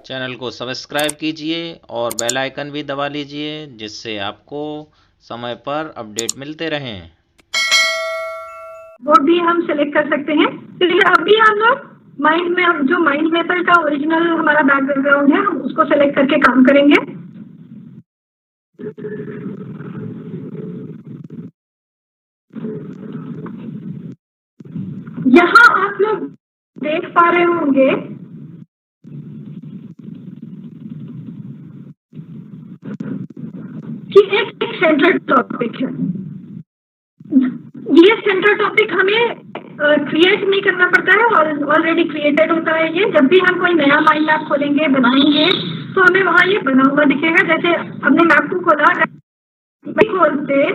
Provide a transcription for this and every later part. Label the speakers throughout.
Speaker 1: Channel को subscribe कीजिए और बेल आइकन भी दबा लीजिए, जिससे आपको समय पर अपडेट मिलते रहें।
Speaker 2: वो भी हम सेलेक्ट कर सकते हैं। चलिए अभी हम लोग माइंड में जो माइंड मैपर का ओरिजिनल हमारा बैकग्राउंड है, हम उसको सेलेक्ट करके काम करेंगे। यहाँ आप लोग देख पा रहे होंगे कि एक सेंट्रल टॉपिक है। ये सेंट्रल टॉपिक हमें क्रिएट नहीं करना पड़ता है और ऑलरेडी क्रिएटेड होता है। ये जब भी हम कोई नया माइंड मैप खोलेंगे, बनाएंगे, तो हमें वहाँ ये बना हुआ दिखेगा। जैसे हमने मैप को खोला, खोलते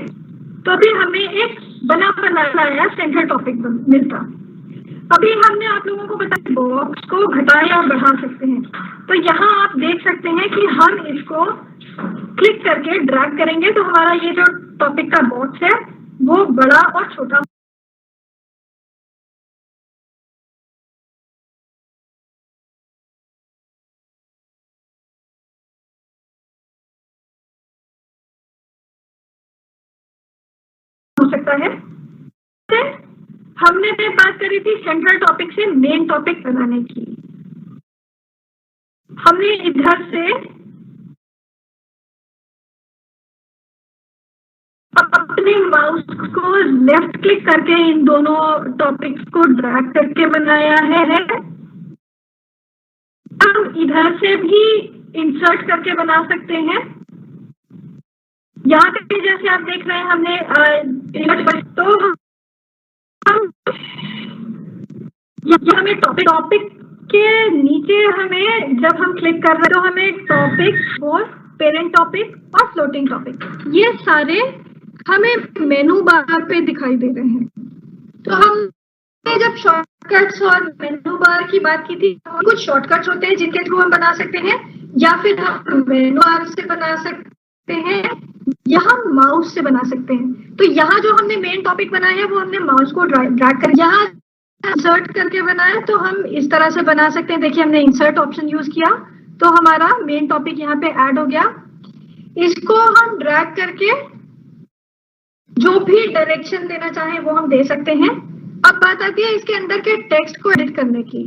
Speaker 2: तो भी हमें एक बना बनाया सेंट्रल टॉपिक मिलता। अभी हमने आप लोगों को बताया बॉक्स को घटाया और बढ़ा सकते हैं। तो यहाँ आप देख सकते हैं कि हम इसको क्लिक करके ड्रैग करेंगे तो हमारा ये जो टॉपिक का बॉक्स है वो बड़ा और छोटा हो सकता है। हमने बात करी थी सेंट्रल टॉपिक से मेन टॉपिक बनाने की। हमने इधर से अपने माउस को लेफ्ट क्लिक करके इन दोनों टॉपिक्स को ड्रैग करके बनाया है। हम इधर से भी इंसर्ट करके बना सकते हैं। यहाँ पे जैसे आप देख रहे हैं हमने तो हम हमें टॉपिक के नीचे हमें जब हम क्लिक कर रहे हैं तो हमें टॉपिक और पेरेंट टॉपिक और फ्लोटिंग टॉपिक ये सारे हमें मेनू बार पे दिखाई दे रहे हैं। तो हमने जब शॉर्टकट्स और मेनू बार की बात की थी, कुछ शॉर्टकट्स होते हैं जिनके थ्रू हम बना सकते हैं, या फिर हम मेनू बार से बना सकते हैं, या हम माउस से बना सकते हैं। तो यहाँ जो हमने मेन टॉपिक बनाया है वो हमने माउस को ड्रैग कर यहाँ इंसर्ट करके बनाया, तो हम इस तरह से बना सकते हैं। देखिए हमने इंसर्ट ऑप्शन यूज किया तो हमारा मेन टॉपिक यहाँ पे ऐड हो गया। इसको हम ड्रैग करके जो भी डायरेक्शन देना चाहे वो हम दे सकते हैं। अब बात आती है इसके अंदर के टेक्स्ट को एडिट करने की।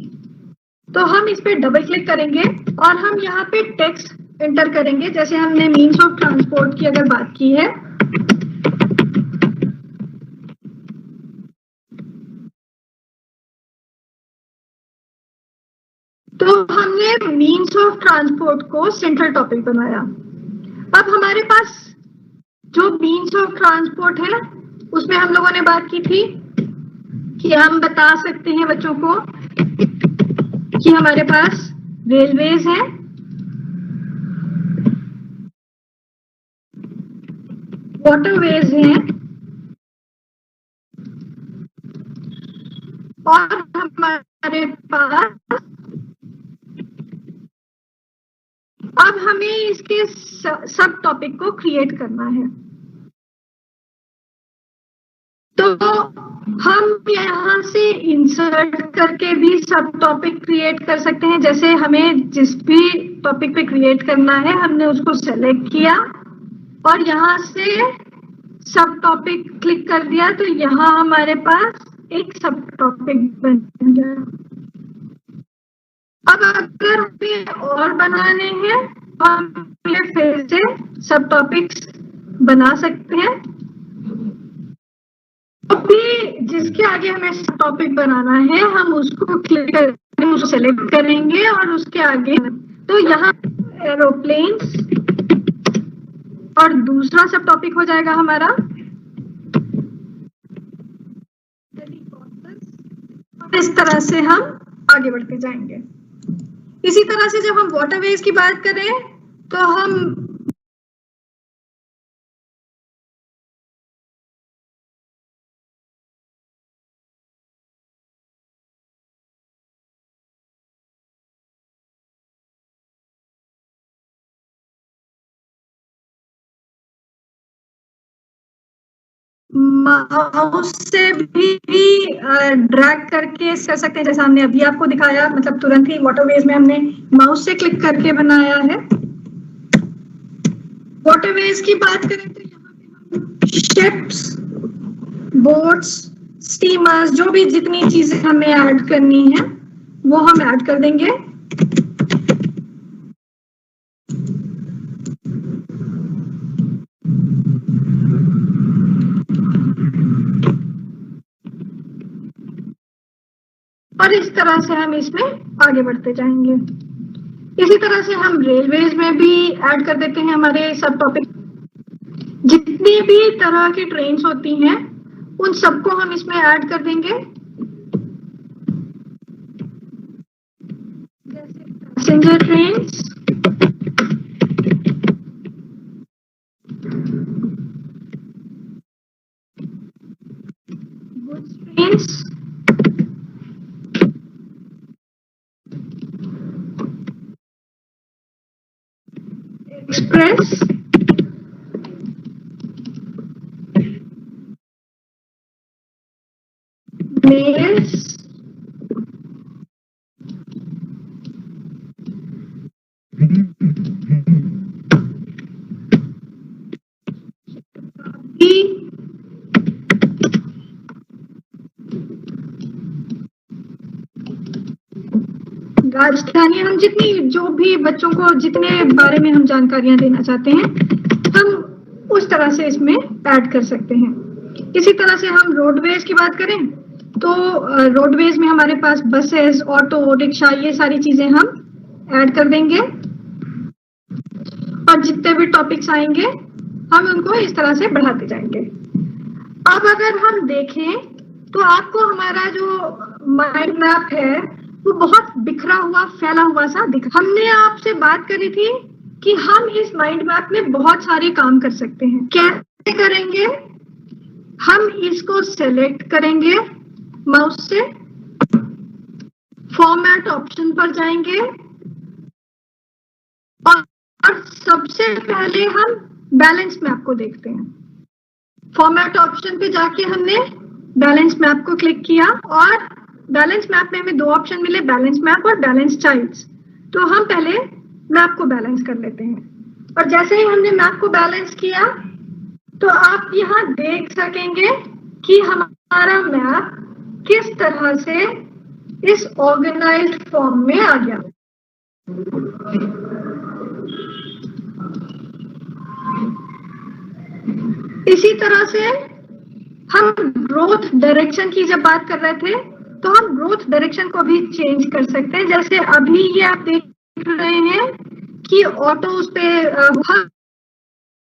Speaker 2: तो हम इस पे डबल क्लिक करेंगे और हम यहाँ पे टेक्स्ट एंटर करेंगे। जैसे हमने मीन्स ऑफ ट्रांसपोर्ट की अगर बात की है तो हमने मीन्स ऑफ ट्रांसपोर्ट को सेंट्रल टॉपिक बनाया। अब हमारे पास जो मीन्स ऑफ ट्रांसपोर्ट है उसमें हम लोगों ने बात की थी कि हम बता सकते हैं बच्चों को कि हमारे पास रेलवेज है, वाटरवेज हैं और हमारे पास अब हमें इसके सब टॉपिक को क्रिएट करना है। तो हम यहाँ से इंसर्ट करके भी सब टॉपिक क्रिएट कर सकते हैं। जैसे हमें जिस भी टॉपिक पे क्रिएट करना है हमने उसको सेलेक्ट किया और यहाँ से सब टॉपिक क्लिक कर दिया तो यहाँ हमारे पास एक सब टॉपिक बन गया। अब अगर हमें और बनाने हैं तो हम फिर से सब टॉपिक्स बना सकते हैं। अभी जिसके आगे हमें टॉपिक बनाना है हम उसको क्लिक करेंगे, उसको सेलेक्ट करेंगे और उसके आगे तो यहाँ एरोप्लेन्स और दूसरा सब टॉपिक हो जाएगा हमारा इस तरह से हम आगे बढ़ते जाएंगे। इसी तरह से जब हम वाटरवेज की बात करें तो हम माउस से भी ड्रैग करके कर सकते हैं, जैसा हमने अभी आपको दिखाया, मतलब तुरंत ही वाटरवेज में हमने माउस से क्लिक करके बनाया है। वाटरवेज की बात करें तो यहाँ पे हम शिप्स, बोट्स, स्टीमर्स, जो भी जितनी चीजें हमें ऐड करनी है वो हम ऐड कर देंगे। और इस तरह से हम इसमें आगे बढ़ते जाएंगे। इसी तरह से हम रेलवेज में भी ऐड कर देते हैं हमारे सब टॉपिक। जितनी भी तरह की ट्रेन्स होती हैं उन सबको हम इसमें ऐड कर देंगे, जैसे passenger trains, goods trains, express, mails, Rajdhani, हम जितनी जो भी बच्चों को जितने बारे में हम जानकारियां देना चाहते हैं हम उस तरह से इसमें ऐड कर सकते हैं। इसी तरह से हम रोडवेज की बात करें तो रोडवेज में हमारे पास बसेस, ऑटो, रिक्शा, ये सारी चीजें हम ऐड कर देंगे। और जितने भी टॉपिक्स आएंगे हम उनको इस तरह से बढ़ाते जाएंगे। अब अगर हम देखें तो आपको हमारा जो माइंड मैप है वो बहुत बिखरा हुआ, फैला हुआ सा दिख। हमने आपसे बात करी थी कि हम इस माइंड मैप में बहुत सारे काम कर सकते हैं। कैसे करेंगे? हम इसको सेलेक्ट करेंगे माउस से, फॉर्मेट ऑप्शन पर जाएंगे और सबसे पहले हम बैलेंस मैप को देखते हैं। फॉर्मेट ऑप्शन पे जाके हमने बैलेंस मैप को क्लिक किया और बैलेंस मैप में हमें दो ऑप्शन मिले, बैलेंस मैप और बैलेंस चाइल्ड्स। तो हम पहले मैप को बैलेंस कर लेते हैं और जैसे ही हमने मैप को बैलेंस किया तो आप यहाँ देख सकेंगे कि हमारा मैप किस तरह से इस ऑर्गेनाइज्ड फॉर्म में आ गया। इसी तरह से हम ग्रोथ डायरेक्शन की जब बात कर रहे थे तो हम ग्रोथ डायरेक्शन को भी चेंज कर सकते हैं। जैसे अभी ये आप देख रहे हैं कि ऑटो उस पे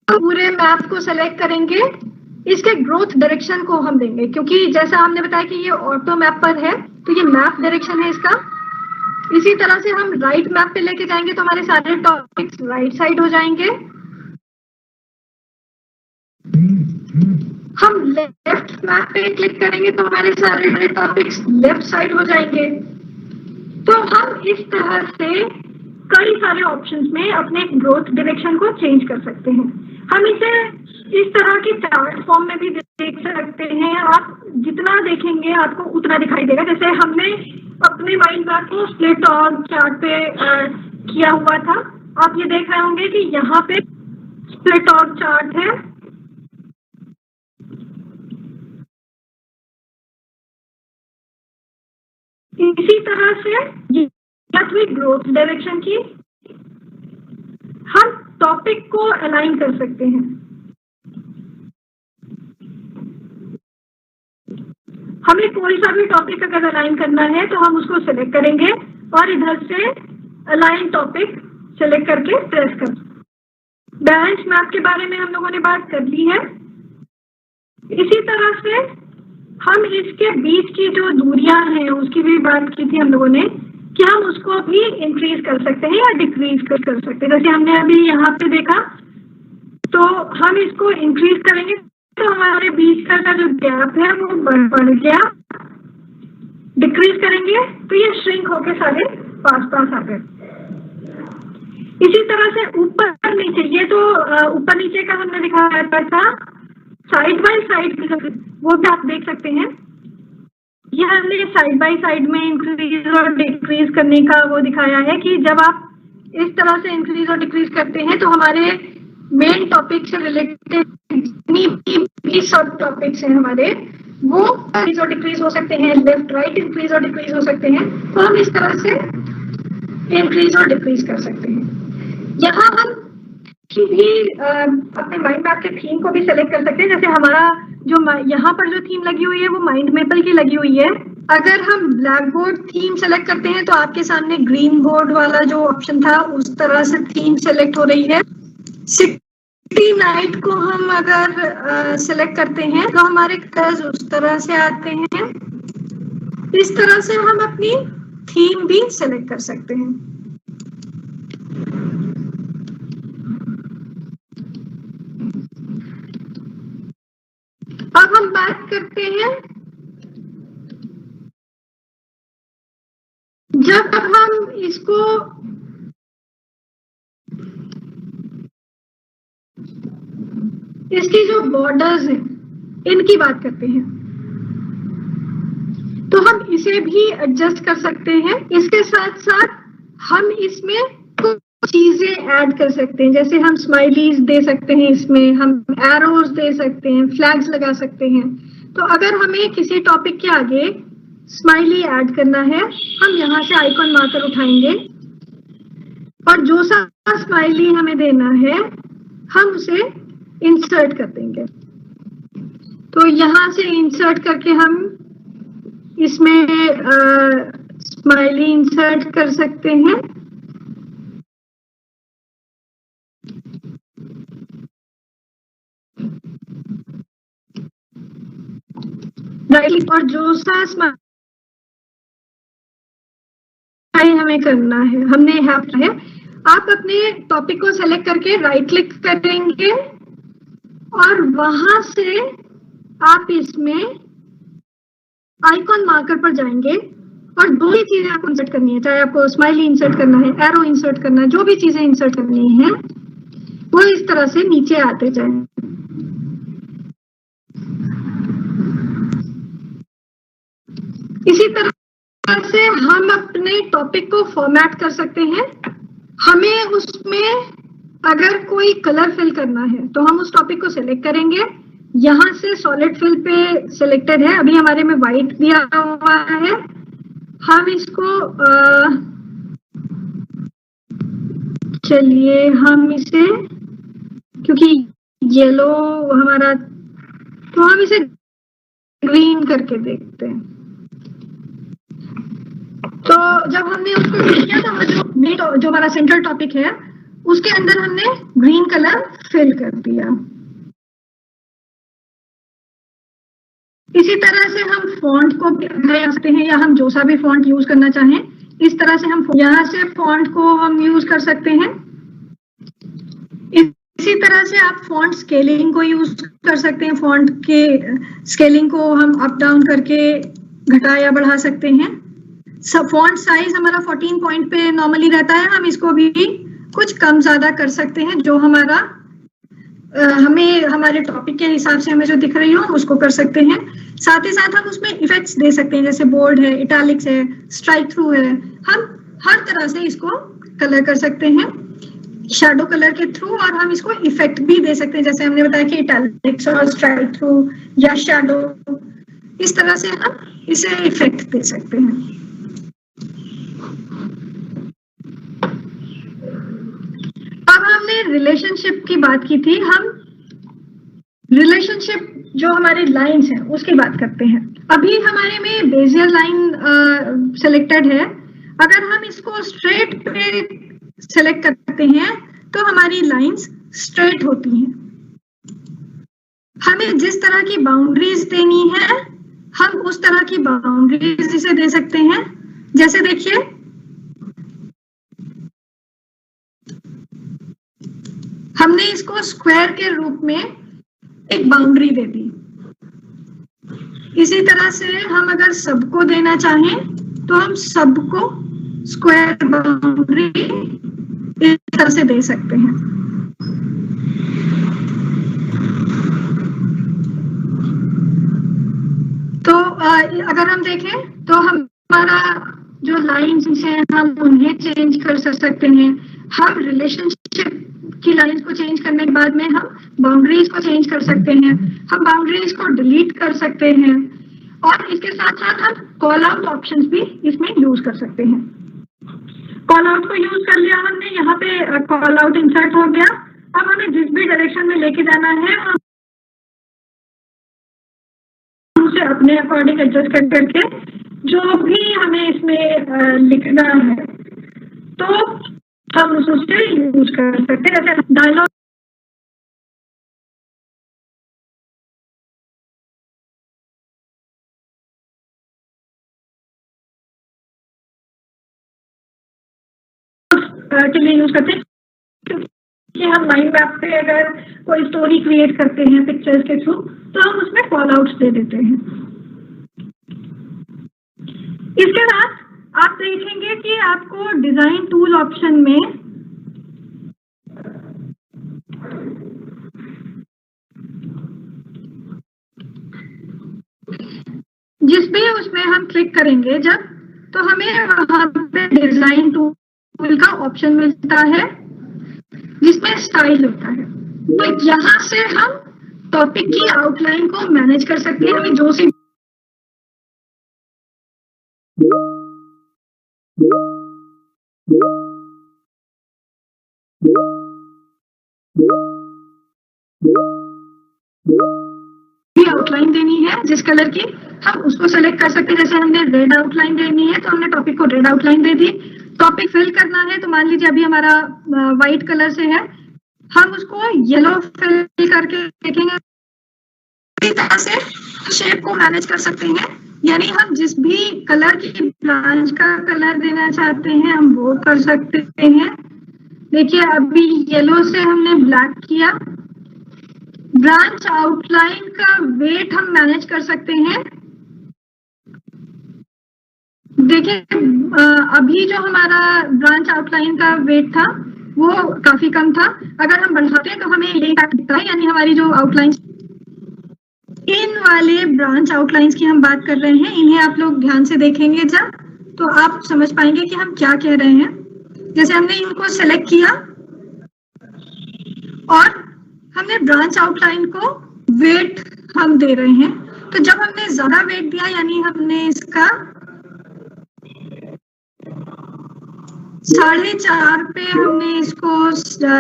Speaker 2: पूरे मैप को सेलेक्ट करेंगे, इसके ग्रोथ डायरेक्शन को हम देंगे, क्योंकि जैसा हमने बताया कि ये ऑटो मैप पर है तो ये मैप डायरेक्शन है इसका। इसी तरह से हम राइट मैप पे लेके जाएंगे तो हमारे सारे टॉपिक्स राइट साइड हो जाएंगे। हम लेफ्ट मैप पे क्लिक करेंगे तो हमारे सारे टॉपिक्स लेफ्ट साइड हो जाएंगे। तो हम इस तरह से कई सारे ऑप्शंस में अपने ग्रोथ डायरेक्शन को चेंज कर सकते हैं। हम इसे इस तरह की चार्ट फॉर्म में भी देख सकते हैं। आप जितना देखेंगे आपको उतना दिखाई देगा। जैसे हमने अपने माइंड मैप को स्प्लिट और चार्ट पे किया हुआ था, आप ये देख रहे होंगे कि यहाँ पे स्प्लिट और चार्ट है। इसी तरह से ग्रोथ डायरेक्शन की हम टॉपिक को अलाइन कर सकते हैं। हमें कोई सा भी टॉपिक अगर अलाइन करना है तो हम उसको सिलेक्ट करेंगे और इधर से अलाइन टॉपिक सिलेक्ट करके प्रेस कर। बैलेंस मैप के बारे में हम लोगों ने बात कर ली है। इसी तरह से हम इसके बीच की जो दूरियां हैं उसकी भी बात की थी हम लोगों ने कि हम उसको भी इंक्रीज कर सकते हैं या डिक्रीज कर सकते हैं। जैसे हमने अभी यहाँ पे देखा तो हम इसको इंक्रीज करेंगे तो हमारे बीच का जो गैप है वो बढ़ गया। डिक्रीज करेंगे तो ये श्रिंक होके सारे पास आ गए। इसी तरह से ऊपर नीचे, ये तो ऊपर नीचे का हमने दिखाया था। साइड बाय साइड वो भी आप देख सकते हैं। ये हमने साइड बाय साइड में इंक्रीज और डिक्रीज करने का वो दिखाया है कि जब आप इस तरह से इंक्रीज और डिक्रीज करते हैं तो हमारे मेन टॉपिक से रिलेटेड जितनी भी सब टॉपिक्स हैं हमारे, वो इंक्रीज और डिक्रीज हो सकते हैं, लेफ्ट राइट इंक्रीज और डिक्रीज हो सकते हैं। तो हम इस तरह से इंक्रीज और डिक्रीज कर सकते हैं। यहाँ हम भी अपने माइंड मैप के थीम को भी सेलेक्ट कर सकते हैं। जैसे हमारा जो यहाँ पर जो थीम लगी हुई है वो माइंड मैपल की लगी हुई है। अगर हम ब्लैक बोर्ड थीम सेलेक्ट करते हैं तो आपके सामने ग्रीन बोर्ड वाला जो ऑप्शन था उस तरह से थीम सेलेक्ट हो रही है। सिटी नाइट को हम अगर सेलेक्ट करते हैं तो हमारे कलर्स उस तरह से आते हैं। इस तरह से हम अपनी थीम भी सेलेक्ट कर सकते हैं। अब हम बात करते हैं जब हम इसको इसकी जो बॉर्डर्स हैं इनकी बात करते हैं तो हम इसे भी एडजस्ट कर सकते हैं। इसके साथ साथ हम इसमें कुछ चीजें ऐड कर सकते हैं, जैसे हम स्माइलीज दे सकते हैं, इसमें हम एरोज दे सकते हैं, फ्लैग्स लगा सकते हैं। तो अगर हमें किसी टॉपिक के आगे स्माइली ऐड करना है, हम यहाँ से आइकॉन मार्कर उठाएंगे और जो सा स्माइली हमें देना है हम उसे इंसर्ट कर देंगे। तो यहाँ से इंसर्ट करके हम इसमें स्माइली इंसर्ट कर सकते हैं। राइट, और जो सा स्माइली हमें करना है हमने यहाँ है, आप अपने टॉपिक को सेलेक्ट करके राइट क्लिक करेंगे और वहां से आप इसमें आइकॉन मार्कर पर जाएंगे और दो ही चीजें आपको इंसर्ट करनी है, चाहे आपको स्माइली इंसर्ट करना है, एरो इंसर्ट करना है, जो भी चीजें इंसर्ट करनी है वो इस तरह से नीचे आते जाएं। इसी तरह से हम अपने टॉपिक को फॉर्मेट कर सकते हैं। हमें उसमें अगर कोई कलर फिल करना है तो हम उस टॉपिक को सिलेक्ट करेंगे। यहाँ से सॉलिड फिल पे सिलेक्टेड है, अभी हमारे में व्हाइट दिया हुआ है। हम इसको चलिए हम इसे, क्योंकि येलो हमारा, तो हम इसे ग्रीन करके देखते हैं। तो जब हमने उसको किया था जो हमारा सेंट्रल टॉपिक है उसके अंदर हमने ग्रीन कलर फिल कर दिया। इसी तरह से हम फॉन्ट को भी ले सकते हैं, या हम जो सा भी फॉन्ट यूज करना चाहें इस तरह से हम यहाँ से फॉन्ट को हम यूज कर सकते हैं। इसी तरह से आप फॉन्ट स्केलिंग को यूज कर सकते हैं। फॉन्ट के स्केलिंग को हम अप डाउन करके घटा या बढ़ा सकते हैं। सब फॉन्ट साइज हमारा 14 पॉइंट पे नॉर्मली रहता है, हम इसको भी कुछ कम ज्यादा कर सकते हैं, जो हमारा हमें हमारे टॉपिक के हिसाब से हमें जो दिख रही हो हम उसको कर सकते हैं। साथ ही साथ हम उसमें इफेक्ट्स दे सकते हैं, जैसे बोल्ड है, इटैलिक्स है, स्ट्राइक थ्रू है। हम हर तरह से इसको कलर कर सकते हैं शैडो कलर के थ्रू, और हम इसको इफेक्ट भी दे सकते हैं, जैसे हमने बताया कि इटैलिक्स और स्ट्राइक थ्रू या शैडो, इस तरह से हम इसे इफेक्ट दे सकते हैं। अब हमने रिलेशनशिप की बात की थी, हम रिलेशनशिप जो हमारे लाइंस हैं उसकी बात करते हैं। अभी हमारे में बेजियर लाइन सिलेक्टेड है। अगर हम इसको स्ट्रेट पे सेलेक्ट करते हैं तो हमारी लाइंस स्ट्रेट होती हैं। हमें जिस तरह की बाउंड्रीज देनी है हम उस तरह की बाउंड्रीज इसे दे सकते हैं। जैसे देखिए हमने इसको स्क्वायर के रूप में एक बाउंड्री दे दी। इसी तरह से हम अगर सबको देना चाहें तो हम सबको स्क्वायर बाउंड्री इस तरह से दे सकते हैं। अगर हम देखें तो हमारा जो लाइंस हैं हम उन्हें चेंज कर सकते हैं। हम रिलेशनशिप की लाइंस को चेंज करने के बाद में हम बाउंड्रीज को चेंज कर सकते हैं, हम बाउंड्रीज को डिलीट कर सकते हैं और इसके साथ साथ हम कॉल आउट ऑप्शंस भी इसमें यूज कर सकते हैं। कॉल आउट को यूज कर लिया हमने, यहाँ पे कॉल आउट इंसर्ट हो गया। अब हमें जिस भी डायरेक्शन में लेके जाना है उसे अपने अकॉर्डिंग एडजस्ट कर करके जो भी हमें इसमें लिखना है तो हम उसे यूज कर सकते हैं। जैसे डायलॉग के लिए यूज करते हैं कि हम माइंड मैप पे अगर कोई स्टोरी क्रिएट करते हैं पिक्चर्स के थ्रू तो हम उसमें कॉल आउट्स दे देते हैं। इसके साथ आप देखेंगे कि आपको डिजाइन टूल ऑप्शन में जिस भी उसमें हम क्लिक करेंगे जब तो हमें वहां पे डिजाइन टूल का ऑप्शन मिलता है जिसमें स्टाइल होता है। तो यहाँ से हम टॉपिक की आउटलाइन को मैनेज कर सकते हैं। हमें जो सी आउटलाइन देनी है जिस कलर की हम उसको सेलेक्ट कर सकते हैं। जैसे हमने रेड आउटलाइन देनी है तो हमने टॉपिक को रेड आउटलाइन दे दी। टॉपिक फिल करना है तो मान लीजिए अभी हमारा व्हाइट कलर से है, हम उसको येलो फिल करके देखेंगे। इस तरह से शेप को मैनेज कर सकते हैं, यानी हम जिस भी कलर की ब्रांच का कलर देना चाहते हैं हम वो कर सकते हैं। देखिए अभी येलो से हमने ब्लैक किया। ब्रांच आउटलाइन का वेट हम मैनेज कर सकते हैं। देखिए अभी जो हमारा ब्रांच आउटलाइन का वेट था वो काफी कम था। अगर हम बढ़ाते हैं तो हमें ये इम्पैक्ट दिखता है, यानी हमारी जो आउटलाइन इन वाले ब्रांच आउटलाइंस की हम बात कर रहे हैं। इन्हें आप लोग ध्यान से देखेंगे जब तो आप समझ पाएंगे कि हम क्या कह रहे हैं। जैसे हमने इनको सेलेक्ट किया और हमने ब्रांच आउटलाइन को वेट हम दे रहे हैं। तो जब हमने ज्यादा वेट दिया यानी हमने इसका 4.5 पे हमने इसको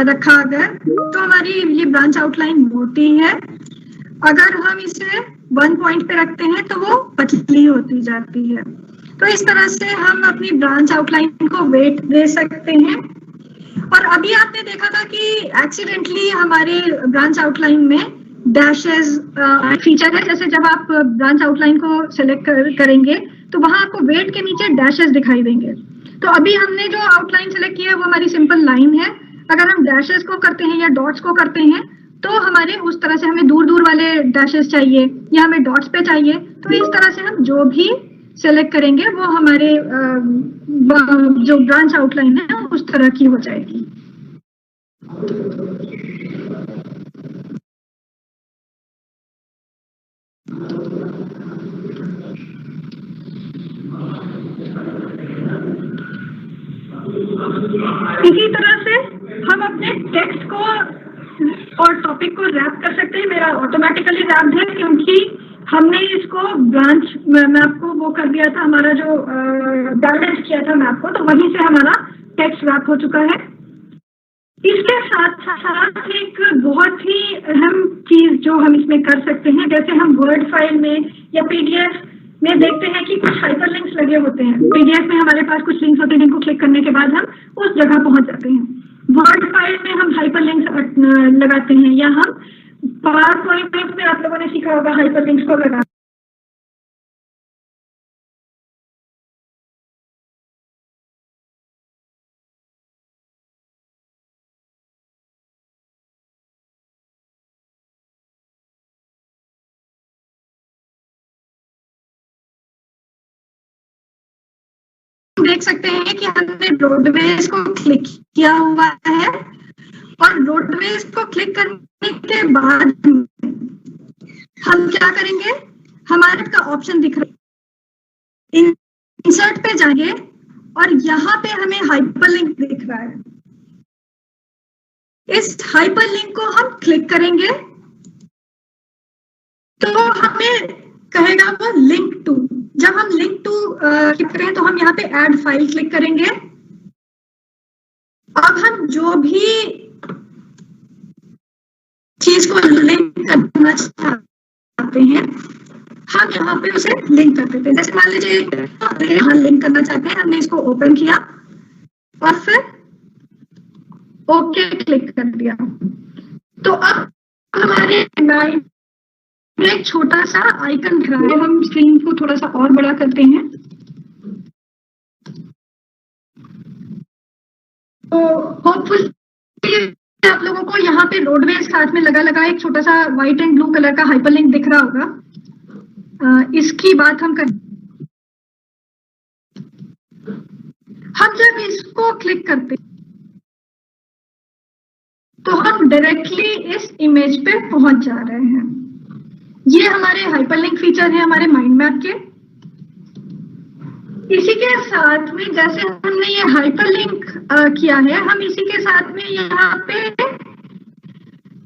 Speaker 2: रखा अगर तो हमारी ये ब्रांच आउटलाइन मोटी है। अगर हम इसे 1 पॉइंट पे रखते हैं तो वो पतली होती जाती है। तो इस तरह से हम अपनी ब्रांच आउटलाइन को वेट दे सकते हैं। और अभी आपने देखा था कि एक्सीडेंटली हमारे ब्रांच आउटलाइन में डैशेस फीचर है। जैसे जब आप ब्रांच आउटलाइन को सिलेक्ट करेंगे तो वहां आपको वेट के नीचे डैशेस दिखाई देंगे। तो अभी हमने जो आउटलाइन सेलेक्ट किया है वो हमारी सिंपल लाइन है। अगर हम डैशेस को करते हैं या डॉट्स को करते हैं तो हमारे उस तरह से हमें दूर दूर वाले डैशेस चाहिए या हमें डॉट्स पे चाहिए। तो इस तरह से हम जो भी सेलेक्ट करेंगे वो हमारे जो ब्रांच आउटलाइन है उस तरह की हो जाएगी। इसी तरह से हम अपने टेक्स्ट को और टॉपिक को रैप कर सकते हैं। मेरा ऑटोमेटिकली रैप्ड है क्योंकि हमने इसको ब्रांच मैप को वो कर दिया था, हमारा जो डाउनलोड किया था मैप को, तो वहीं से हमारा टेक्स्ट रैप हो चुका है। इसके साथ साथ एक बहुत ही अहम चीज जो हम इसमें कर सकते हैं, जैसे हम वर्ड फाइल में या पीडीएफ में देखते हैं कि कुछ हाइपरलिंक्स लगे होते हैं। पीडीएफ में हमारे पास कुछ लिंक्स होते हैं जिनको क्लिक करने के बाद हम उस जगह पहुंच जाते हैं। वर्ड फाइल में हम हाइपरलिंक्स लगाते हैं या हम पावर पॉइंट में आप लोगों ने सीखा होगा हाइपरलिंक्स को लगाना। देख सकते हैं कि हमने रोडवेज को क्लिक किया हुआ है और रोडवेज को क्लिक करने के बाद हम क्या करेंगे, हमारे का ऑप्शन दिख रहा है इंसर्ट पे जाएंगे और यहाँ पे हमें हाइपरलिंक दिख रहा है। इस हाइपरलिंक को हम क्लिक करेंगे तो हमें कहेगा वो लिंक टू। जब हम लिंक टू क्लिक करें तो हम यहाँ पे ऐड फाइल क्लिक करेंगे। अब हम जो भी चीज को लिंक करना चाहते हैं हम यहाँ पे उसे लिंक कर देते हैं। जैसे मान लीजिए यहाँ लिंक करना चाहते हैं, हमने इसको ओपन किया और फिर ओके क्लिक कर दिया। तो अब हमारे एक छोटा सा आइकन दिख रहा है। हम स्क्रीन को थोड़ा सा और बड़ा करते हैं तो होपफुली आप लोगों को यहाँ पे रोडवेज साथ में लगा एक छोटा सा व्हाइट एंड ब्लू कलर का हाइपरलिंक दिख रहा होगा। इसकी बात हम कर, हम जब इसको क्लिक करते तो हम डायरेक्टली इस इमेज पे पहुंच जा रहे हैं। ये हमारे हाइपरलिंक फीचर है हमारे माइंड मैप के। इसी के साथ में जैसे हमने ये हाइपरलिंक किया है, हम इसी के साथ में यहाँ पे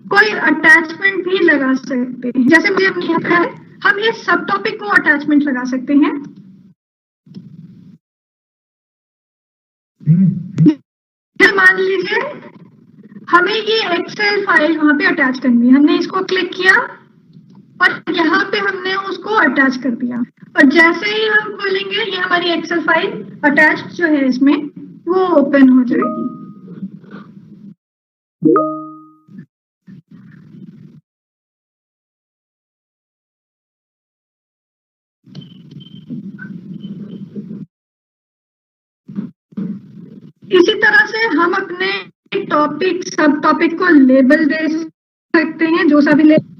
Speaker 2: कोई अटैचमेंट भी लगा सकते हैं। जैसे मुझे यहाँ पे हम ये सब टॉपिक को अटैचमेंट लगा सकते हैं। मान लीजिए हमें ये एक्सेल फाइल वहां पे अटैच करनी है, हमने इसको क्लिक किया और यहाँ पे हमने उसको अटैच कर दिया और जैसे ही हम खोलेंगे ये हमारी एक्सेल फाइल अटैच जो है इसमें वो ओपन हो जाएगी। इसी तरह से हम अपने टॉपिक सब टॉपिक को लेबल दे सकते हैं, जो सा भी लेबल।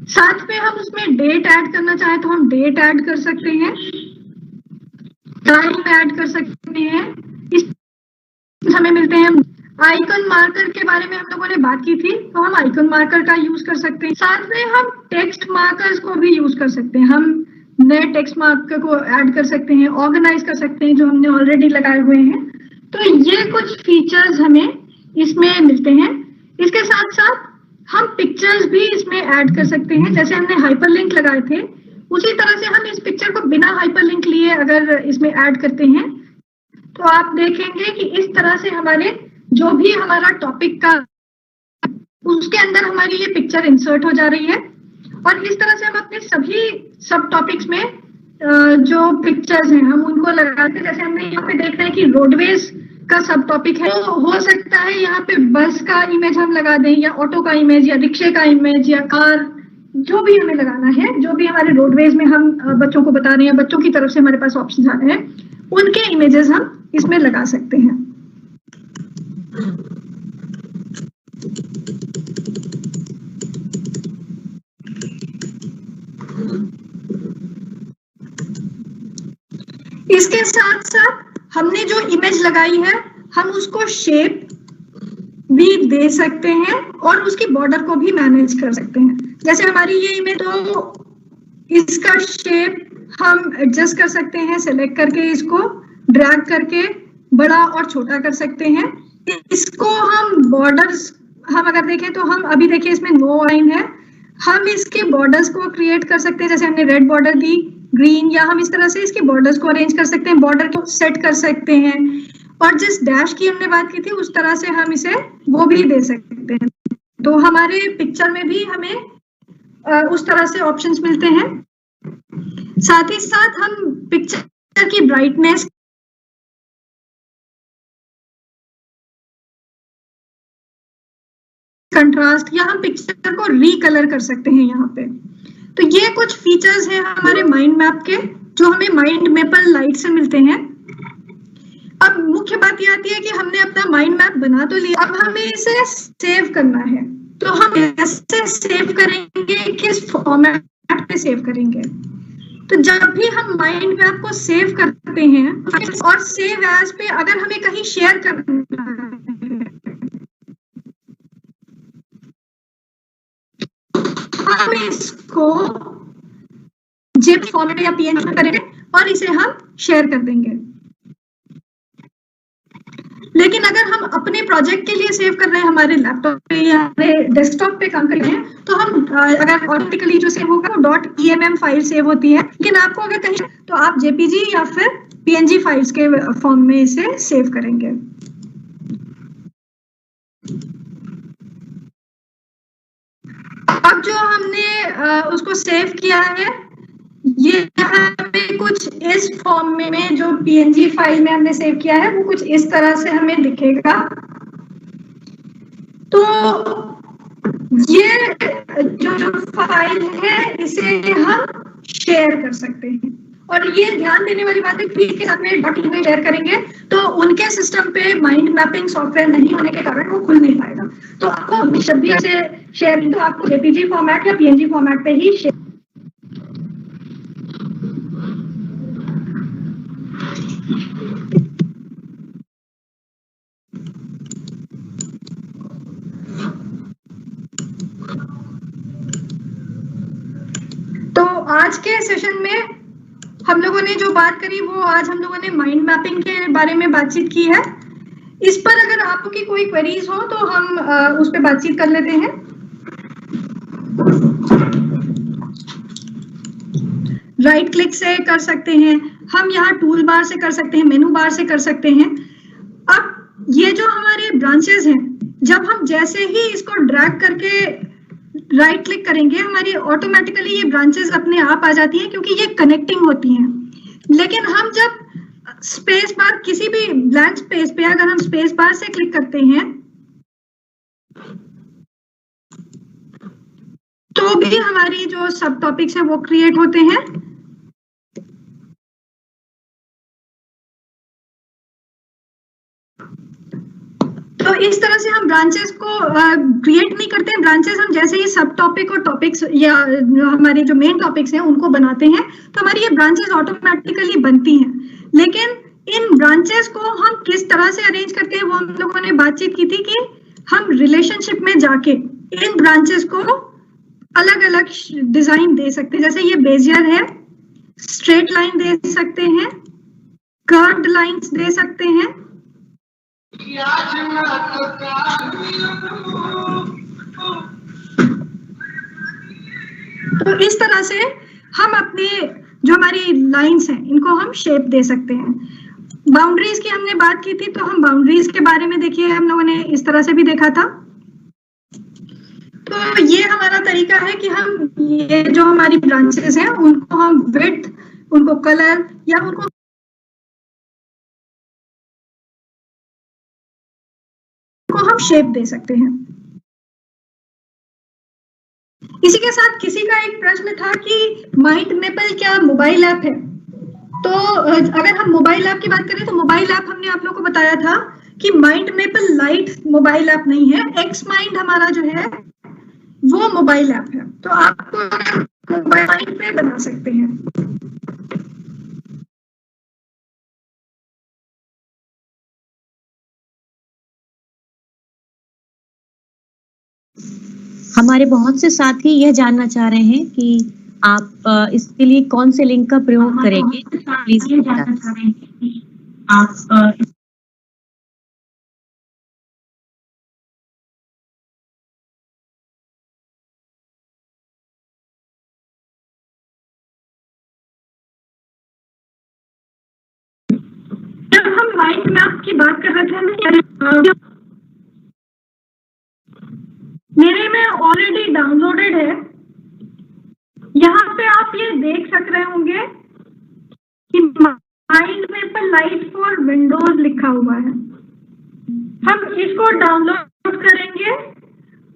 Speaker 2: साथ में हम उसमें डेट ऐड करना चाहें तो हम डेट ऐड कर सकते हैं, टाइम ऐड कर सकते हैं। इस हमें मिलते हैं आइकन मार्कर के बारे में हम लोगों ने बात की थी, तो हम आइकन मार्कर का यूज कर सकते हैं। साथ में हम टेक्स्ट मार्कर्स को भी यूज कर सकते हैं। हम नए टेक्स्ट मार्कर को ऐड कर सकते हैं, ऑर्गेनाइज कर सकते हैं जो हमने ऑलरेडी लगाए हुए हैं। तो ये कुछ फीचर्स हमें इसमें मिलते हैं। इसके साथ साथ हम पिक्चर्स भी इसमें ऐड कर सकते हैं। जैसे हमने हाइपरलिंक लगाए थे उसी तरह से हम इस पिक्चर को बिना हाइपरलिंक लिए अगर इसमें ऐड करते हैं तो आप देखेंगे कि इस तरह से हमारे जो भी हमारा टॉपिक का उसके अंदर हमारी ये पिक्चर इंसर्ट हो जा रही है। और इस तरह से हम अपने सभी सब टॉपिक्स में जो पिक्चर्स हैं हम उनको लगाते हैं। जैसे हमने यहाँ पे देख रहे हैं कि रोडवेज का सब टॉपिक है, तो हो सकता है यहाँ पे बस का इमेज हम लगा दें या ऑटो का इमेज या रिक्शे का इमेज या कार, जो भी हमें लगाना है, जो भी हमारे रोडवेज में हम बच्चों को बता रहे हैं, बच्चों की तरफ से हमारे पास ऑप्शन आ रहे हैं, उनके इमेजेस हम इसमें लगा सकते हैं। इसके साथ साथ हमने जो इमेज लगाई है हम उसको शेप भी दे सकते हैं और उसकी बॉर्डर को भी मैनेज कर सकते हैं। जैसे हमारी ये इमेज, तो इसका शेप हम एडजस्ट कर सकते हैं, सेलेक्ट करके इसको ड्रैग करके बड़ा और छोटा कर सकते हैं। इसको हम बॉर्डर्स हम अगर देखें तो हम अभी देखिए इसमें नो लाइन है, हम इसके बॉर्डर्स को क्रिएट कर सकते हैं। जैसे हमने रेड बॉर्डर दी, ग्रीन, या हम इस तरह से इसके बॉर्डर्स को अरेंज कर सकते हैं, बॉर्डर को सेट कर सकते हैं। और जिस डैश की हमने बात की थी उस तरह से हम इसे वो भी दे सकते हैं। तो हमारे पिक्चर में भी हमें उस तरह से ऑप्शंस मिलते हैं। साथ ही साथ हम पिक्चर की ब्राइटनेस, कंट्रास्ट, या हम पिक्चर को रीकलर कर सकते हैं यहाँ पे। तो ये कुछ फीचर्स हैं हमारे माइंड मैप के जो हमें माइंड मैपर लाइट से मिलते हैं। अब मुख्य बात ये आती है कि हमने अपना माइंड मैप बना तो लिया, अब हमें इसे सेव करना है। तो हम कैसे सेव करेंगे, किस फॉर्मेट पे सेव करेंगे? तो जब भी हम माइंड मैप को सेव करते हैं और सेव एज पे अगर हमें कहीं शेयर करना है हम इसको जिप फॉर्मेट या पीएनजी में करेंगे और इसे हम शेयर कर देंगे। लेकिन अगर हम अपने प्रोजेक्ट के लिए सेव कर रहे हैं हमारे लैपटॉप पे या हमारे डेस्कटॉप पे काम कर रहे हैं, तो हम अगर ऑटोमेटिकली जो सेव होगा वो .emm फाइल सेव होती है। लेकिन आपको अगर कहीं तो आप JPG या फिर PNG फाइल्स के फॉर्म में इसे सेव करेंगे। अब जो हमने उसको सेव किया है, ये यहाँ पे कुछ इस फॉर्म में जो PNG फाइल में हमने सेव किया है वो कुछ इस तरह से हमें दिखेगा। तो ये जो फाइल है इसे हम शेयर कर सकते हैं। और ये ध्यान देने वाली बात है कि के साथ में .in में शेयर करेंगे तो उनके सिस्टम पे माइंड मैपिंग सॉफ्टवेयर नहीं होने के कारण वो खुल नहीं पाएगा। तो आपको जब भी ऐसे शेयर तो आपको JPG फॉर्मेट या PNG फॉर्मेट पे ही शेयर। तो आज के सेशन में हम लोगों ने जो बात करी वो आज हम लोगों ने माइंड मैपिंग के बारे में बातचीत की है। इस पर अगर आपकी कोई क्वेरीज हो तो हम उस पर बातचीत कर लेते हैं। राइट क्लिक से कर सकते हैं, हम यहाँ टूल बार से कर सकते हैं, मेनू बार से कर सकते हैं। अब ये जो हमारे ब्रांचेस हैं, जब हम जैसे ही इसको ड्रैग करके राइट क्लिक करेंगे हमारी ऑटोमेटिकली ये ब्रांचेस अपने आप आ जाती हैं क्योंकि ये कनेक्टिंग होती हैं। लेकिन हम जब स्पेस बार किसी भी ब्लैंक स्पेस पे अगर हम स्पेस बार से क्लिक करते हैं तो भी हमारी जो सब टॉपिक्स हैं वो क्रिएट होते हैं। तो इस तरह से हम ब्रांचेस को क्रिएट नहीं करते हैं। ब्रांचेस हम जैसे ही सब टॉपिक और टॉपिक्स या हमारे जो मेन टॉपिक्स हैं उनको बनाते हैं तो हमारी ये ब्रांचेस ऑटोमेटिकली बनती हैं। लेकिन इन ब्रांचेस को हम किस तरह से अरेंज करते हैं वो हम लोगों ने बातचीत की थी कि हम रिलेशनशिप में जाके इन ब्रांचेस को अलग अलग डिजाइन दे सकते हैं। जैसे ये बेजियर है, स्ट्रेट लाइन दे सकते हैं, कर्व्ड लाइंस दे सकते हैं। तो इस तरह से हम अपने जो हमारी लाइंस हैं इनको हम शेप दे सकते हैं। बाउंड्रीज की हमने बात की थी तो हम बाउंड्रीज के बारे में देखिए हम लोगों ने इस तरह से भी देखा था। तो ये हमारा तरीका है कि हम ये जो हमारी ब्रांचेस हैं उनको हम विड्थ, उनको कलर या उनको हम शेप दे सकते हैं। इसी के साथ किसी का एक प्रश्न था कि माइंड मैपल क्या मोबाइल ऐप है? तो अगर हम मोबाइल ऐप की बात करें तो मोबाइल ऐप हमने आप लोगों को बताया था कि mind maple light mobile app नहीं है। एक्स माइंड हमारा जो है वो मोबाइल ऐप है। तो आपको मोबाइल पे बना सकते हैं।
Speaker 3: हमारे बहुत से साथी यह जानना चाह रहे हैं कि आप इसके लिए कौन से लिंक का प्रयोग करेंगे, प्लीज जानना चाह रहे हैं कि आप
Speaker 2: जब हम माइंड मैप की बात कर रहे थे मेरे में ऑलरेडी डाउनलोडेड है। यहाँ पे आप ये देख सक रहे होंगे कि mind maple light for Windows लिखा हुआ है। हम इसको डाउनलोड करेंगे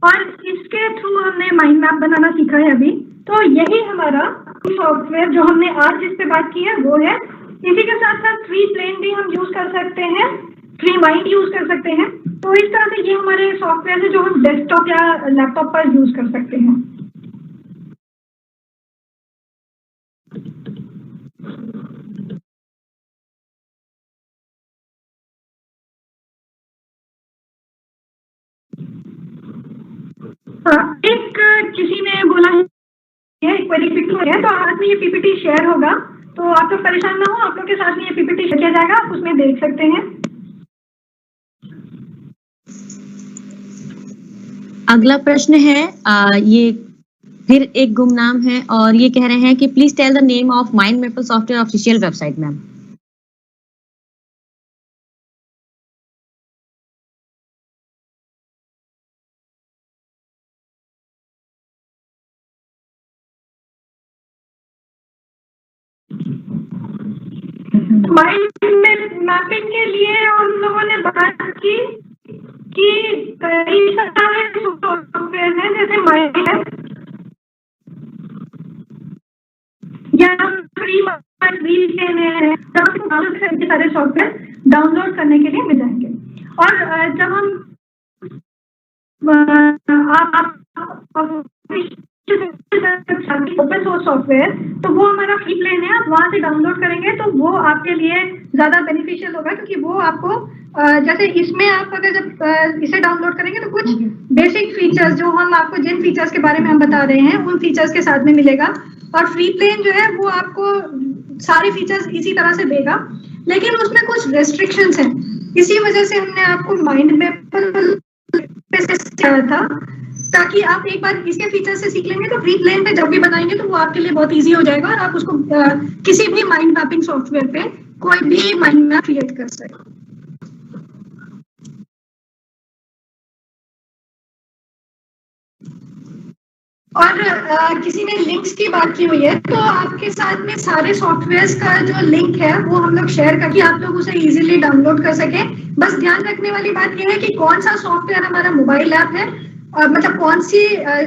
Speaker 2: और इसके थ्रू हमने माइंड मैप बनाना सीखा है अभी। तो यही हमारा सॉफ्टवेयर जो हमने आज जिस पे बात की है वो है। इसी के साथ साथ ट्री प्लेन भी हम यूज कर सकते हैं, ट्री माइंड यूज कर सकते हैं। तो इस तरह से ये हमारे सॉफ्टवेयर है जो हम डेस्कटॉप या लैपटॉप पर यूज कर सकते हैं। एक किसी ने बोला है क्वेरी पिक है तो आज में ये पीपीटी शेयर होगा तो आप लोग परेशान ना हो, आप लोग के साथ में ये पीपीटी शेयर किया जाएगा, आप उसमें देख सकते हैं।
Speaker 3: अगला प्रश्न है ये फिर एक गुमनाम है और ये कह रहे हैं कि please tell the name of mind mapper software official website ma'am.
Speaker 2: Mind mapping के लिए हम लोगों ने बात की कि कई सारे सॉफ्टवेयर हैं, जैसे माइंड या फ्री हैं, सारे सॉफ्टवेयर डाउनलोड करने के लिए मिल जाएंगे। और जब हम ओपन सोर्स सॉफ्टवेयर, तो वो हमारा फ्री प्लान है, आप वहां से डाउनलोड करेंगे तो वो आपके लिए ज्यादा बेनिफिशियल होगा, क्योंकि वो आपको जैसे इसमें आप अगर जब इसे डाउनलोड करेंगे तो कुछ बेसिक फीचर्स जो हम आपको जिन फीचर्स के बारे में हम बता रहे हैं उन फीचर्स के साथ में मिलेगा। और फ्री प्लान जो है वो आपको सारे फीचर्स इसी तरह से देगा, लेकिन उसमें कुछ रेस्ट्रिक्शंस हैं। इसी वजह से हमने आपको माइंड मैपर किया था, ताकि आप एक बार इसके फीचर से सीख लेंगे तो फ्री प्लान पे जब भी बनाएंगे तो वो आपके लिए बहुत इजी हो जाएगा और आप उसको किसी भी माइंड मैपिंग सॉफ्टवेयर पे कोई भी माइंड मैप क्रिएट कर सकते। और किसी ने लिंक्स की बात की हुई है, तो आपके साथ में सारे सॉफ्टवेयर्स का जो लिंक है वो हम लोग शेयर करके आप लोग उसे इजीली डाउनलोड कर सके। बस ध्यान रखने वाली बात यह है कि कौन सा सॉफ्टवेयर हमारा मोबाइल ऐप है, मतलब कौन सी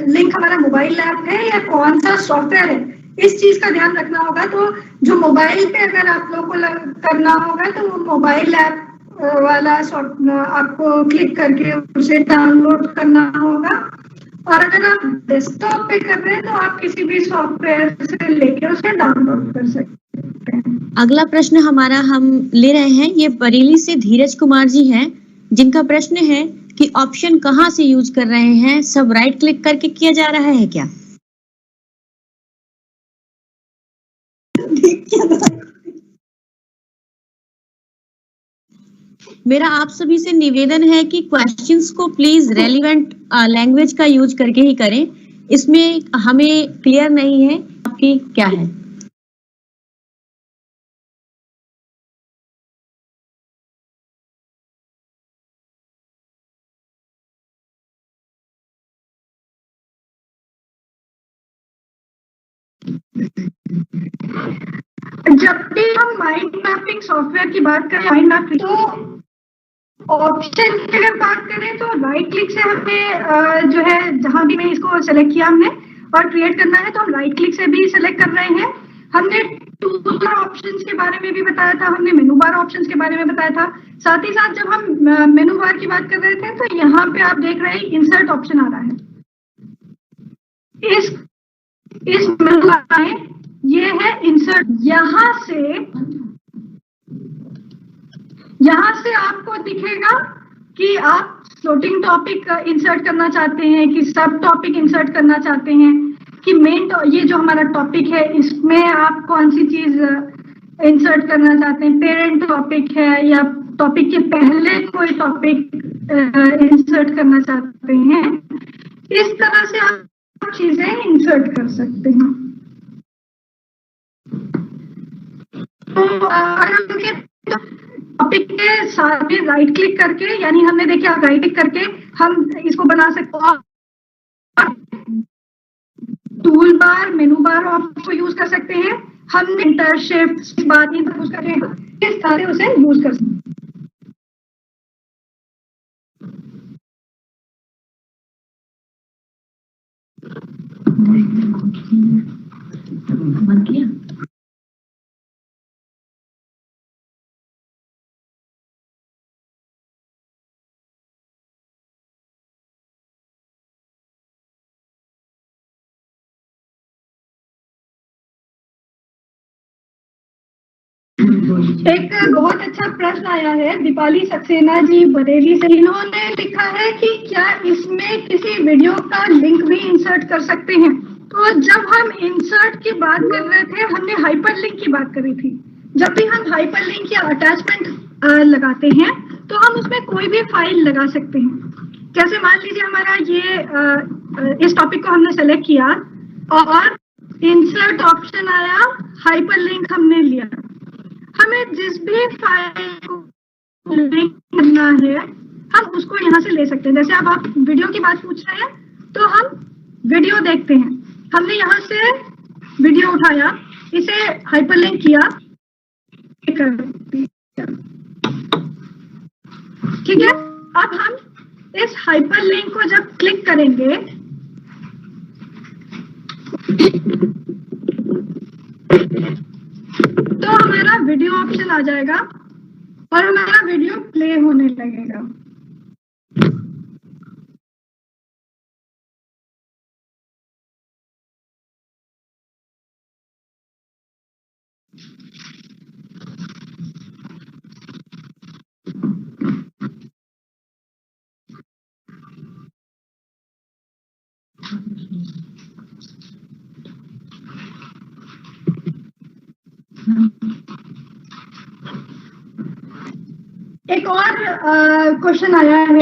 Speaker 2: लिंक हमारा मोबाइल ऐप है या कौन सा सॉफ्टवेयर है, इस चीज का ध्यान रखना होगा। तो जो मोबाइल पे अगर आप लोग को करना होगा तो वो मोबाइल ऐप वाला आपको क्लिक करके उसे डाउनलोड करना होगा, और अगर आप डेस्कटॉप पे कर रहे हैं तो आप किसी भी सॉफ्टवेयर से लेके उसे डाउनलोड कर सकते हैं।
Speaker 3: अगला प्रश्न हमारा हम ले रहे हैं, ये बरेली से धीरज कुमार जी हैं, जिनका प्रश्न है कि ऑप्शन कहाँ से यूज कर रहे हैं, सब राइट क्लिक करके किया जा रहा है क्या? मेरा आप सभी से निवेदन है कि क्वेश्चंस को प्लीज रेलिवेंट लैंग्वेज का यूज करके ही करें। इसमें हमें क्लियर नहीं है आपकी क्या है।
Speaker 2: जब भी हम माइंड मैपिंग सॉफ्टवेयर की बात करें, माइंड मैपिंग तो ऑप्शन की अगर बात करें तो राइट क्लिक से हमें जो है जहां भी मैं इसको सेलेक्ट किया हमने और क्रिएट करना है तो हम राइट क्लिक से भी सिलेक्ट कर रहे हैं। हमने टूल ऑप्शंस के बारे में भी बताया था, हमने मेनू बार ऑप्शंस के बारे में बताया था। साथ ही साथ जब हम मेनू बार की बात कर रहे थे तो यहाँ पे आप देख रहे हैं इंसर्ट ऑप्शन आ रहा है। इस मेनू बार में ये है इंसर्ट। यहाँ से आपको दिखेगा कि आप फ्लोटिंग टॉपिक इंसर्ट करना चाहते हैं कि सब टॉपिक इंसर्ट करना चाहते हैं कि मेन ये जो हमारा टॉपिक है इसमें आप कौन सी चीज इंसर्ट करना चाहते हैं, पेरेंट टॉपिक है या टॉपिक के पहले कोई टॉपिक इंसर्ट करना चाहते हैं। इस तरह से आप चीजें इंसर्ट कर सकते हैं। तो टॉपिक के साथ में राइट क्लिक करके, यानी हमने देखिए आप राइट क्लिक करके हम इसको बना सकते हैं। टूल बार, मेनू बार आपको यूज कर सकते हैं। हम इंटर शिफ्ट बात ये यूज कर रहे हैं, इस सारे उसे यूज कर सकते हैं।
Speaker 3: बंद किया।
Speaker 2: एक बहुत अच्छा प्रश्न आया है दीपाली सक्सेना जी बरेली से। इन्होंने लिखा है कि क्या इसमें किसी वीडियो का लिंक भी इंसर्ट कर सकते हैं। तो जब हम इंसर्ट की बात कर रहे थे, हमने हाइपरलिंक की बात करी थी। जब भी हम हाइपरलिंक या अटैचमेंट लगाते हैं तो हम उसमें कोई भी फाइल लगा सकते हैं। जैसे मान लीजिए हमारा ये इस टॉपिक को हमने सेलेक्ट किया और इंसर्ट ऑप्शन आया, हाइपरलिंक हमने लिया। हमें जिस भी फाइल को लिंक करना है हम उसको यहाँ से ले सकते हैं। जैसे अब आप वीडियो की बात पूछ रहे हैं तो हम वीडियो देखते हैं, हमने यहाँ से वीडियो उठाया, इसे हाइपरलिंक किया, ठीक है। अब हम इस हाइपरलिंक को जब क्लिक करेंगे तो हमारा वीडियो ऑप्शन आ जाएगा और हमारा वीडियो प्ले होने लगेगा। एक और क्वेश्चन आया है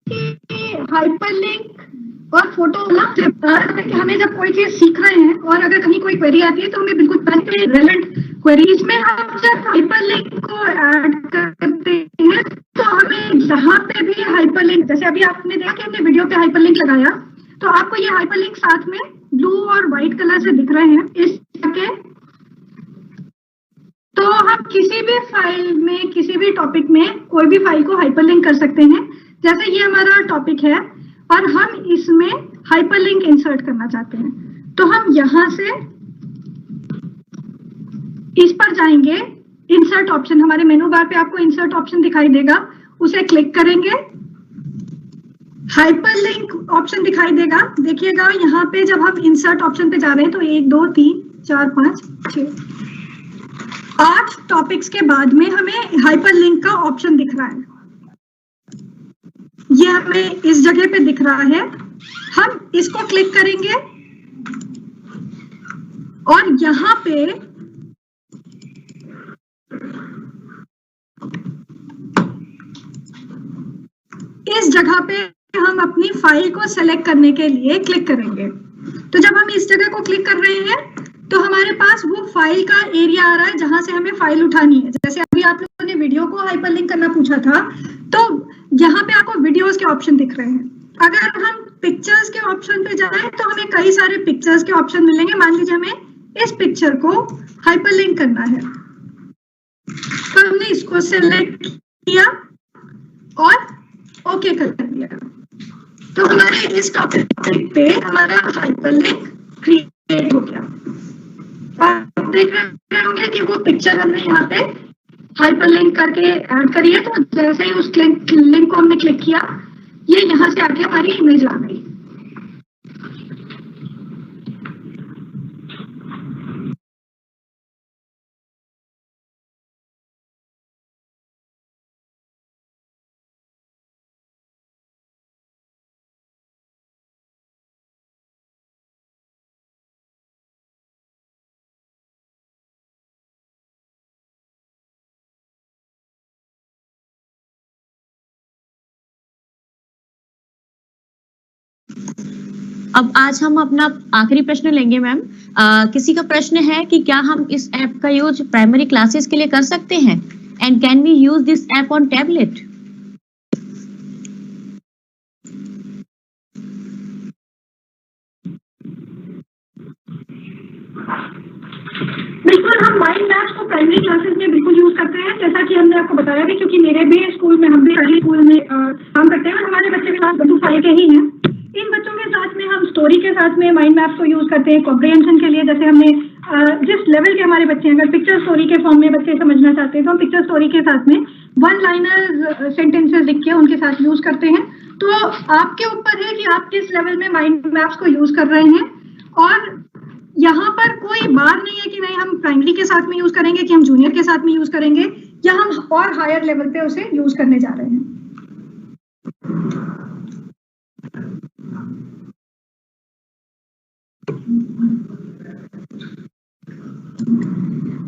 Speaker 2: कि हाइपरलिंक और फोटो कि हमें जब कोई चीज सीख रहे हैं और अगर कहीं कोई क्वेरी आती है तो हमें बिल्कुल पहले रेलेवेंट क्वेरीज में हम जब हाइपरलिंक को ऐड करते हैं तो हमें जहाँ पे भी हाइपरलिंक, जैसे अभी आपने देखा कि हमने वीडियो पे हाइपरलिंक लगाया तो आपको ये हाइपरलिंक साथ में ब्लू और व्हाइट कलर से दिख रहे हैं इस जगह। तो हम किसी भी फाइल में, किसी भी टॉपिक में कोई भी फाइल को हाइपरलिंक कर सकते हैं। जैसे ये हमारा टॉपिक है और हम इसमें हाइपरलिंक इंसर्ट करना चाहते हैं तो हम यहाँ से इस पर जाएंगे, इंसर्ट ऑप्शन, हमारे मेनू बार पे आपको इंसर्ट ऑप्शन दिखाई देगा, उसे क्लिक करेंगे, हाइपरलिंक ऑप्शन दिखाई देगा। देखिएगा यहाँ पे जब हम इंसर्ट ऑप्शन पे जा रहे हैं तो 1 2 3 4 5 6 8 टॉपिक्स के बाद में हमें हाइपरलिंक का ऑप्शन दिख रहा है। ये हमें इस जगह पे दिख रहा है, हम इसको क्लिक करेंगे और यहाँ पे इस जगह पे हम अपनी फाइल को सेलेक्ट करने के लिए क्लिक करेंगे। तो जब हम इस जगह को क्लिक कर रहे हैं तो हमारे पास वो फाइल का एरिया आ रहा है जहां से हमें फाइल उठानी है। जैसे अभी आप लोगों ने वीडियो को हाइपरलिंक करना पूछा था तो यहाँ पे आपको वीडियोस के ऑप्शन दिख रहे हैं। अगर हम पिक्चर्स के ऑप्शन पे जाएं तो हमें कई सारे पिक्चर्स के ऑप्शन मिलेंगे। मान लीजिए हमें इस पिक्चर को हाइपरलिंक करना है तो हमने इसको सेलेक्ट किया और ओके कर दिया तो हमारे इस टॉपिक पे हमारा हाइपरलिंक क्रिएट हो गया। आप देख रहे होंगे कि वो पिक्चर हमने यहाँ पे हाइपरलिंक करके ऐड करी है। तो जैसे ही उस लिंक को हमने क्लिक किया ये यहाँ से आके हमारी इमेज आ गई।
Speaker 3: अब आज हम अपना आखिरी प्रश्न लेंगे मैम। किसी का प्रश्न है कि क्या हम इस ऐप का यूज प्राइमरी क्लासेस के लिए कर सकते हैं and can we use this app on tablet?
Speaker 2: बिल्कुल, हम माइंड मैप्स को प्राइमरी क्लासेस में बिल्कुल यूज करते हैं। जैसा कि हमने आपको बताया भी, क्योंकि मेरे भी स्कूल में, हम भी अर्ली स्कूल में काम करते हैं और हमारे बच्चे भी क्लास 2 के ही हैं। इन बच्चों के साथ में हम स्टोरी के साथ में माइंड मैप्स को यूज करते हैं कॉम्प्रिहेंशन के लिए। जैसे हमने जिस लेवल के हमारे बच्चे हैं, अगर पिक्चर स्टोरी के फॉर्म में बच्चे समझना चाहते हैं तो हम पिक्चर स्टोरी के साथ में वन लाइनर सेंटेंसेस लिख के उनके साथ यूज करते हैं। तो आपके ऊपर है कि आप किस लेवल में माइंड मैप्स को यूज कर रहे हैं। और यहाँ पर कोई बात नहीं है कि नहीं हम प्राइमरी के साथ में यूज करेंगे कि हम जूनियर के साथ में यूज करेंगे, या हम और हायर लेवल पे उसे यूज करने जा रहे हैं।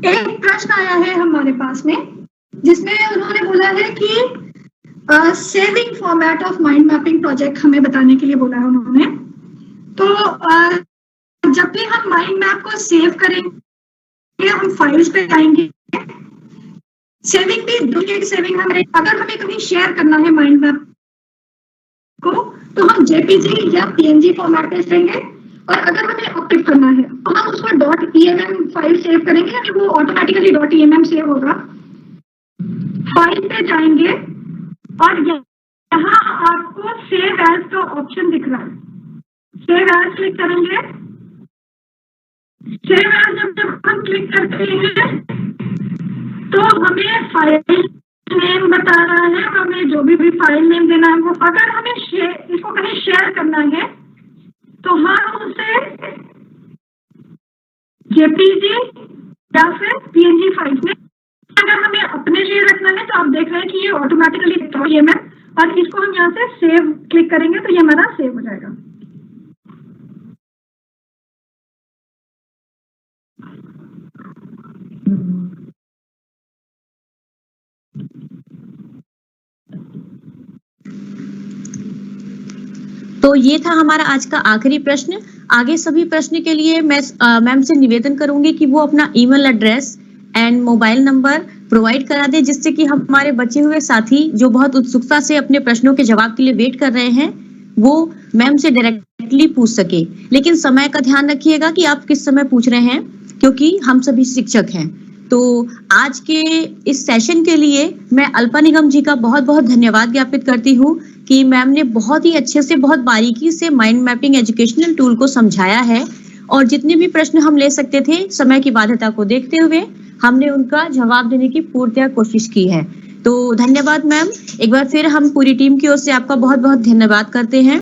Speaker 2: एक प्रश्न आया है हमारे पास में, जिसमें उन्होंने बोला है कि saving format of mind mapping project हमें बताने के लिए बोला है उन्होंने। तो जब भी हम माइंड मैप को सेव करेंगे, हम फाइल्स पे जाएंगे, सेविंग भी डुप्लीकेट सेविंग हमें, अगर हमें कहीं शेयर करना है माइंड मैप को, तो हम जेपीजी या पीएनजी फॉर्मेट में देंगे, और अगर हमें ऑप्टिक करना है तो हम उसको .emm फाइल सेव करेंगे, और वो ऑटोमेटिकली .emm सेव होगा। फाइल पे जाएंगे और यहाँ आपको सेव एज का ऑप्शन दिख रहा है, सेव एज क्लिक करेंगे। सेव एज जब हम क्लिक करते हैं तो हमें फाइल नेम बता रहा है, हमें जो भी फाइल नेम देना है वो, अगर हमें इसको कहीं शेयर करना है तो हम उसे जेपीजी या फिर पीएनजी फाइल में, अगर हमें अपने लिए रखना है तो आप देख रहे हैं कि ये ऑटोमेटिकली .emm, और इसको हम यहाँ से सेव क्लिक करेंगे तो ये हमारा सेव हो जाएगा।
Speaker 3: तो ये था हमारा आज का आखिरी प्रश्न। आगे सभी प्रश्न के लिए मैं मैम से निवेदन करूंगी कि वो अपना email address and mobile number provide करा दे, जिससे कि हमारे बचे हुए साथी जो बहुत उत्सुकता से अपने प्रश्नों के जवाब के लिए वेट कर रहे हैं, वो मैम से डायरेक्टली पूछ सके। लेकिन समय का ध्यान रखिएगा कि आप किस समय पूछ रहे हैं, क्योंकि हम सभी शिक्षक हैं। तो आज के इस सेशन के लिए मैं अल्पा निगम जी का बहुत बहुत धन्यवाद ज्ञापित करती हूँ कि मैम ने बहुत ही अच्छे से, बहुत बारीकी से माइंड मैपिंग एजुकेशनल टूल को समझाया है, और जितने भी प्रश्न हम ले सकते थे समय की बाध्यता को देखते हुए हमने उनका जवाब देने की पूर्णतः कोशिश की है। तो धन्यवाद मैम। एक बार फिर हम पूरी टीम की ओर से आपका बहुत बहुत धन्यवाद करते हैं।